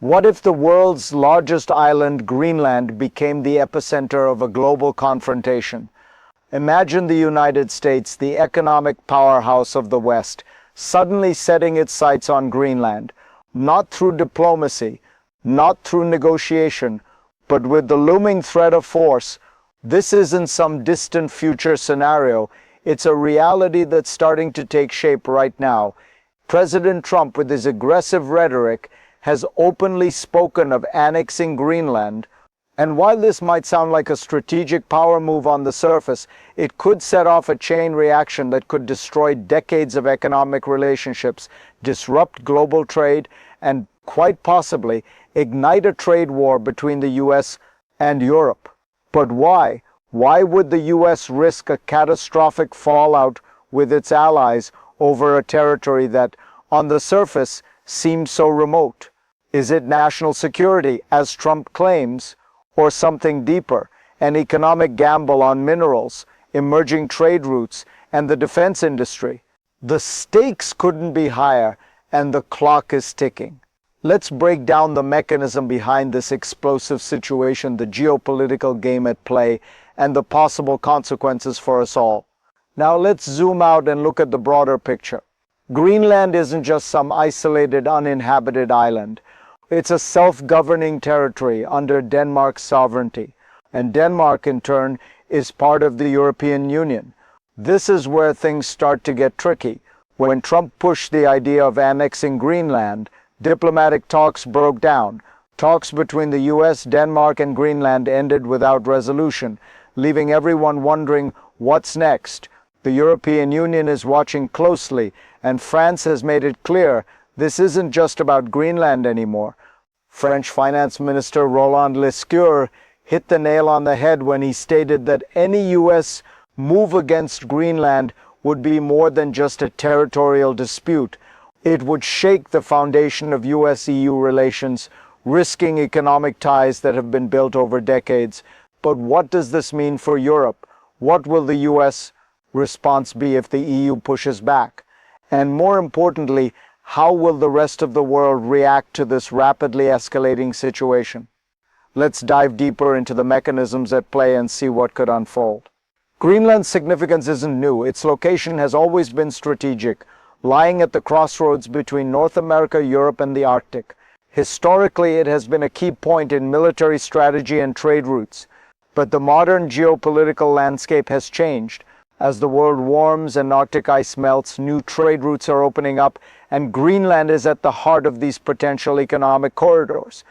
What if the world's largest island, Greenland, became the epicenter of a global confrontation? Imagine the United States, the economic powerhouse of the West, suddenly setting its sights on Greenland, not through diplomacy, not through negotiation, but with the looming threat of force. This isn't some distant future scenario. It's a reality that's starting to take shape right now. President Trump, with his aggressive rhetoric, has openly spoken of annexing Greenland. And while this might sound like a strategic power move on the surface, it could set off a chain reaction that could destroy decades of economic relationships, disrupt global trade, and quite possibly ignite a trade war between the U.S. and Europe. But why? Why would the U.S. risk a catastrophic fallout with its allies over a territory that, on the surface, seems so remote? Is it national security, as Trump claims, or something deeper, an economic gamble on minerals, emerging trade routes, and the defense industry? The stakes couldn't be higher, and the clock is ticking. Let's break down the mechanism behind this explosive situation, the geopolitical game at play, and the possible consequences for us all. Now let's zoom out and look at the broader picture. Greenland isn't just some isolated, uninhabited island. It's a self-governing territory under Denmark's sovereignty, and Denmark, in turn, is part of the European Union. This is where things start to get tricky. When Trump pushed the idea of annexing Greenland, diplomatic talks broke down. Talks between the U.S., Denmark, and Greenland ended without resolution, leaving everyone wondering what's next. The European Union is watching closely, and France has made it clear this isn't just about Greenland anymore. French Finance Minister Roland Lescure hit the nail on the head when he stated that any U.S. move against Greenland would be more than just a territorial dispute. It would shake the foundation of U.S.-EU relations, risking economic ties that have been built over decades. But what does this mean for Europe? What will the U.S. response be if the EU pushes back? And more importantly, how will the rest of the world react to this rapidly escalating situation? Let's dive deeper into the mechanisms at play and see what could unfold. Greenland's significance isn't new. Its location has always been strategic, lying at the crossroads between North America, Europe, and the Arctic. Historically, it has been a key point in military strategy and trade routes. But the modern geopolitical landscape has changed. As the world warms and Arctic ice melts, new trade routes are opening up, and Greenland is at the heart of these potential economic corridors.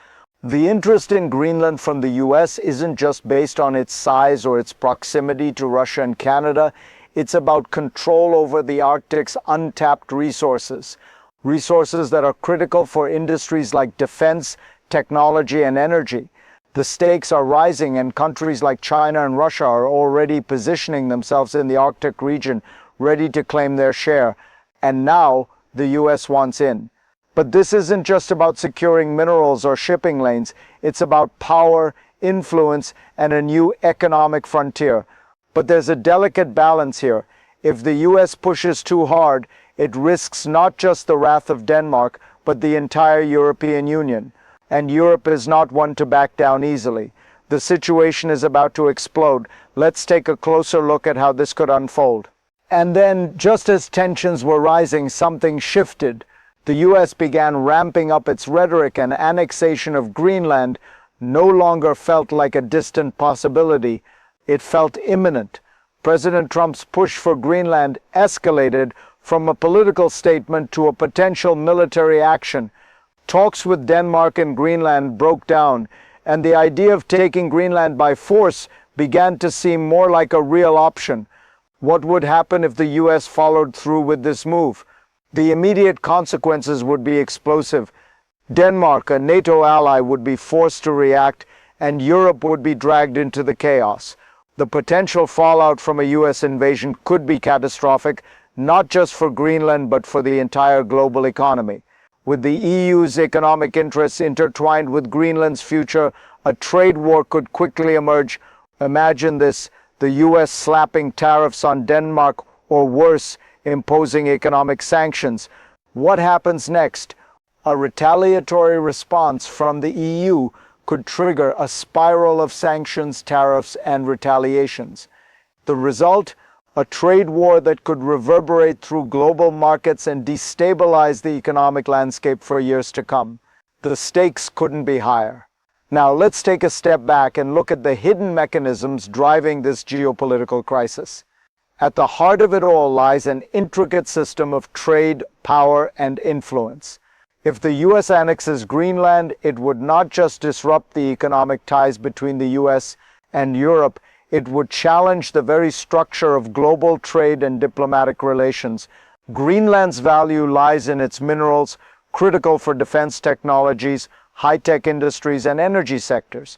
The interest in Greenland from the U.S. isn't just based on its size or its proximity to Russia and Canada. It's about control over the Arctic's untapped resources. Resources that are critical for industries like defense, technology, and energy. The stakes are rising, and countries like China and Russia are already positioning themselves in the Arctic region, ready to claim their share. And now, the U.S. wants in. But this isn't just about securing minerals or shipping lanes. It's about power, influence, and a new economic frontier. But there's a delicate balance here. If the U.S. pushes too hard, it risks not just the wrath of Denmark, but the entire European Union. And Europe is not one to back down easily. The situation is about to explode. Let's take a closer look at how this could unfold. And then, just as tensions were rising, something shifted. The U.S. began ramping up its rhetoric, and annexation of Greenland no longer felt like a distant possibility. It felt imminent. President Trump's push for Greenland escalated from a political statement to a potential military action. Talks with Denmark and Greenland broke down, and the idea of taking Greenland by force began to seem more like a real option. What would happen if the U.S. followed through with this move? The immediate consequences would be explosive. Denmark, a NATO ally, would be forced to react, and Europe would be dragged into the chaos. The potential fallout from a U.S. invasion could be catastrophic, not just for Greenland, but for the entire global economy. With the EU's economic interests intertwined with Greenland's future, a trade war could quickly emerge. Imagine this, the U.S. slapping tariffs on Denmark, or worse, imposing economic sanctions. What happens next? A retaliatory response from the EU could trigger a spiral of sanctions, tariffs, and retaliations. The result? A trade war that could reverberate through global markets and destabilize the economic landscape for years to come. The stakes couldn't be higher. Now let's take a step back and look at the hidden mechanisms driving this geopolitical crisis. At the heart of it all lies an intricate system of trade, power, and influence. If the US annexes Greenland, it would not just disrupt the economic ties between the US and Europe, it would challenge the very structure of global trade and diplomatic relations. Greenland's value lies in its minerals, critical for defense technologies, high-tech industries, and energy sectors.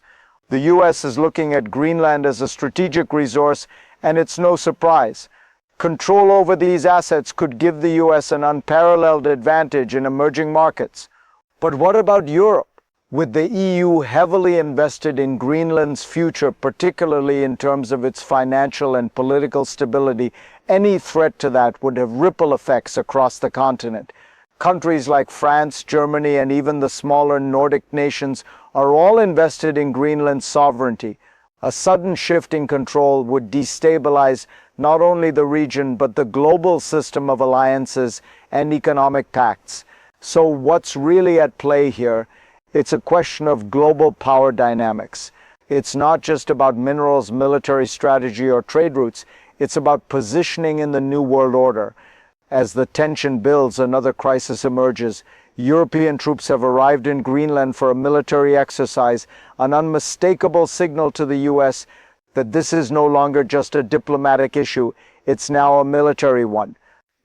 The US is looking at Greenland as a strategic resource, and it's no surprise. Control over these assets could give the US an unparalleled advantage in emerging markets. But what about Europe? With the EU heavily invested in Greenland's future, particularly in terms of its financial and political stability, any threat to that would have ripple effects across the continent. Countries like France, Germany, and even the smaller Nordic nations are all invested in Greenland's sovereignty. A sudden shift in control would destabilize not only the region, but the global system of alliances and economic pacts. So what's really at play here? It's a question of global power dynamics. It's not just about minerals, military strategy, or trade routes. It's about positioning in the new world order. As the tension builds, another crisis emerges. European troops have arrived in Greenland for a military exercise, an unmistakable signal to the US that this is no longer just a diplomatic issue, it's now a military one.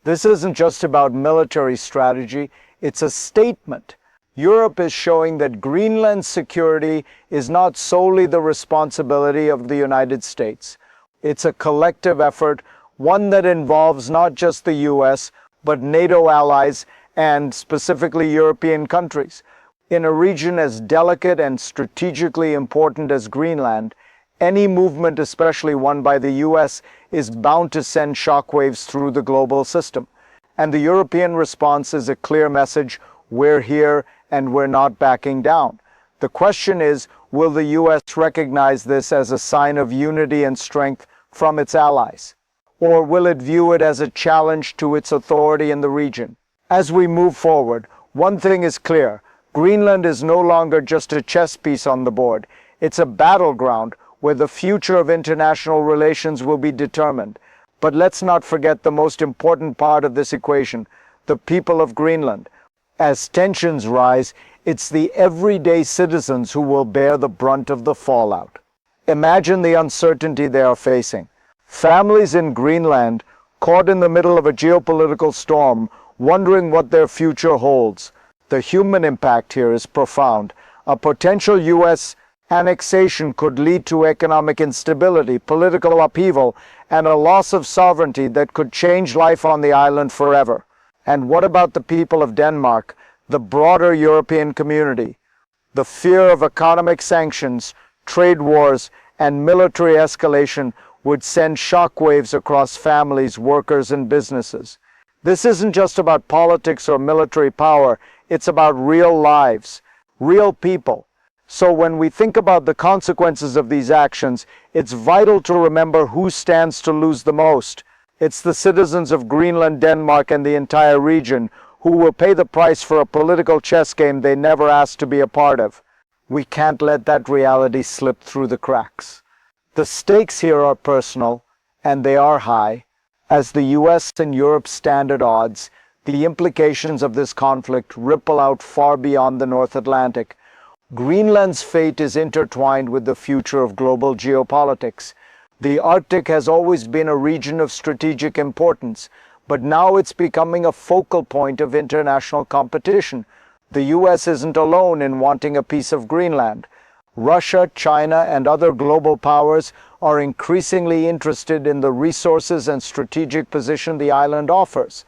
This isn't just about military strategy, it's a statement. Europe is showing that Greenland's security is not solely the responsibility of the United States. It's a collective effort, one that involves not just the US, but NATO allies and specifically European countries. In a region as delicate and strategically important as Greenland, any movement, especially one by the US, is bound to send shockwaves through the global system. And the European response is a clear message: we're here and we're not backing down. The question is, will the US recognize this as a sign of unity and strength from its allies? Or will it view it as a challenge to its authority in the region? As we move forward, one thing is clear: Greenland is no longer just a chess piece on the board. It's a battleground where the future of international relations will be determined. But let's not forget the most important part of this equation: the people of Greenland. As tensions rise, it's the everyday citizens who will bear the brunt of the fallout. Imagine the uncertainty they are facing. Families in Greenland, caught in the middle of a geopolitical storm, wondering what their future holds. The human impact here is profound. A potential US annexation could lead to economic instability, political upheaval, and a loss of sovereignty that could change life on the island forever. And what about the people of Denmark, the broader European community? The fear of economic sanctions, trade wars, and military escalation would send shockwaves across families, workers, and businesses. This isn't just about politics or military power, it's about real lives, real people. So when we think about the consequences of these actions, it's vital to remember who stands to lose the most. It's the citizens of Greenland, Denmark, and the entire region who will pay the price for a political chess game they never asked to be a part of. We can't let that reality slip through the cracks. The stakes here are personal, and they are high. As the US and Europe stand at odds, the implications of this conflict ripple out far beyond the North Atlantic. Greenland's fate is intertwined with the future of global geopolitics. The Arctic has always been a region of strategic importance, but now it's becoming a focal point of international competition. The US isn't alone in wanting a piece of Greenland. Russia, China, and other global powers are increasingly interested in the resources and strategic position the island offers.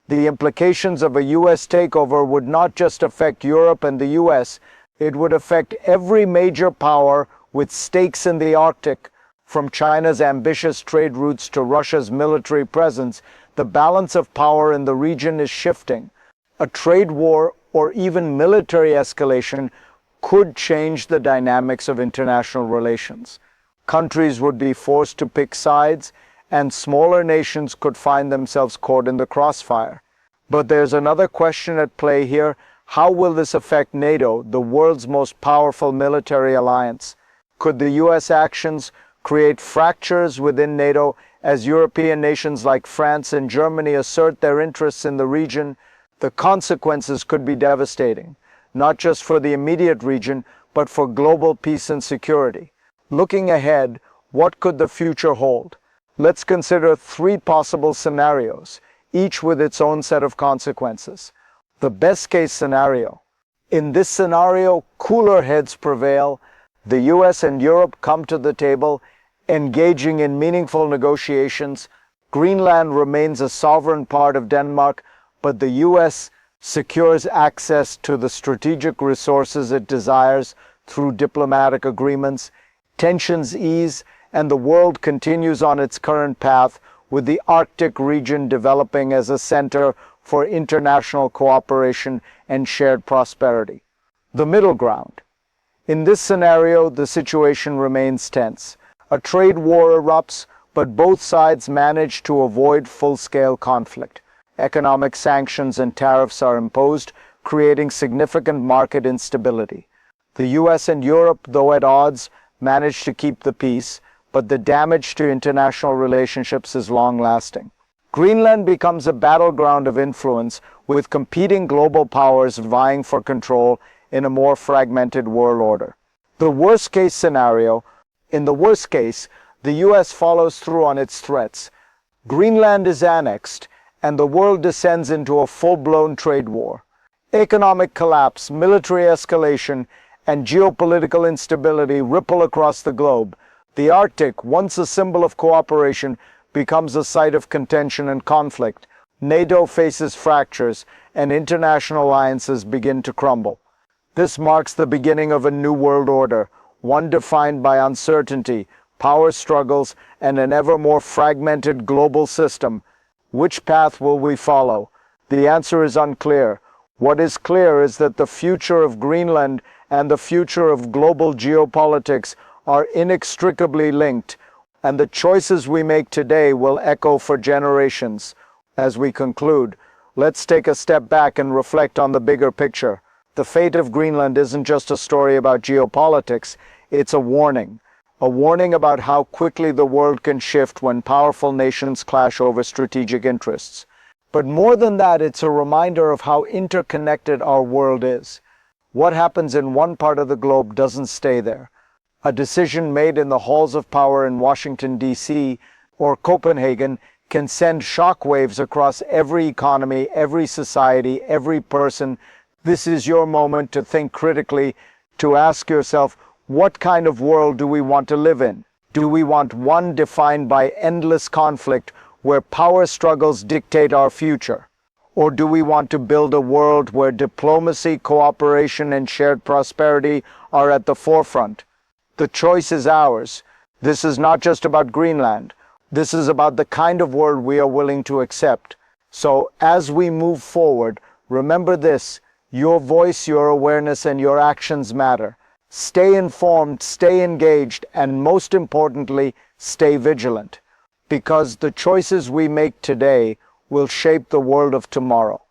The implications of a US takeover would not just affect Europe and the US, it would affect every major power with stakes in the Arctic. From China's ambitious trade routes to Russia's military presence, the balance of power in the region is shifting. A trade war or even military escalation could change the dynamics of international relations. Countries would be forced to pick sides, and smaller nations could find themselves caught in the crossfire. But there's another question at play here. How will this affect NATO, the world's most powerful military alliance? Could the US actions create fractures within NATO as European nations like France and Germany assert their interests in the region? The consequences could be devastating, not just for the immediate region, but for global peace and security. Looking ahead, what could the future hold? Let's consider three possible scenarios, each with its own set of consequences. The best-case scenario. In this scenario, cooler heads prevail. The US and Europe come to the table, engaging in meaningful negotiations. Greenland remains a sovereign part of Denmark, but the US secures access to the strategic resources it desires through diplomatic agreements. Tensions ease, and the world continues on its current path, with the Arctic region developing as a center for international cooperation and shared prosperity. The middle ground. In this scenario, the situation remains tense. A trade war erupts, but both sides manage to avoid full-scale conflict. Economic sanctions and tariffs are imposed, creating significant market instability. The US and Europe, though at odds, manage to keep the peace, but the damage to international relationships is long-lasting. Greenland becomes a battleground of influence, with competing global powers vying for control in a more fragmented world order. The worst-case scenario. In the worst case, the US follows through on its threats. Greenland is annexed, and the world descends into a full-blown trade war. Economic collapse, military escalation, and geopolitical instability ripple across the globe. The Arctic, once a symbol of cooperation, becomes a site of contention and conflict. NATO faces fractures, and international alliances begin to crumble. This marks the beginning of a new world order, one defined by uncertainty, power struggles, and an ever more fragmented global system. Which path will we follow? The answer is unclear. What is clear is that the future of Greenland and the future of global geopolitics are inextricably linked, and the choices we make today will echo for generations. As we conclude, let's take a step back and reflect on the bigger picture. The fate of Greenland isn't just a story about geopolitics, it's a warning about how quickly the world can shift when powerful nations clash over strategic interests. But more than that, it's a reminder of how interconnected our world is. What happens in one part of the globe doesn't stay there. A decision made in the halls of power in Washington, D.C. or Copenhagen can send shockwaves across every economy, every society, every person. This is your moment to think critically, to ask yourself, what kind of world do we want to live in? Do we want one defined by endless conflict where power struggles dictate our future? Or do we want to build a world where diplomacy, cooperation, and shared prosperity are at the forefront? The choice is ours. This is not just about Greenland. This is about the kind of world we are willing to accept. So as we move forward, remember this: your voice, your awareness, and your actions matter. Stay informed, stay engaged, and most importantly, stay vigilant. Because the choices we make today will shape the world of tomorrow.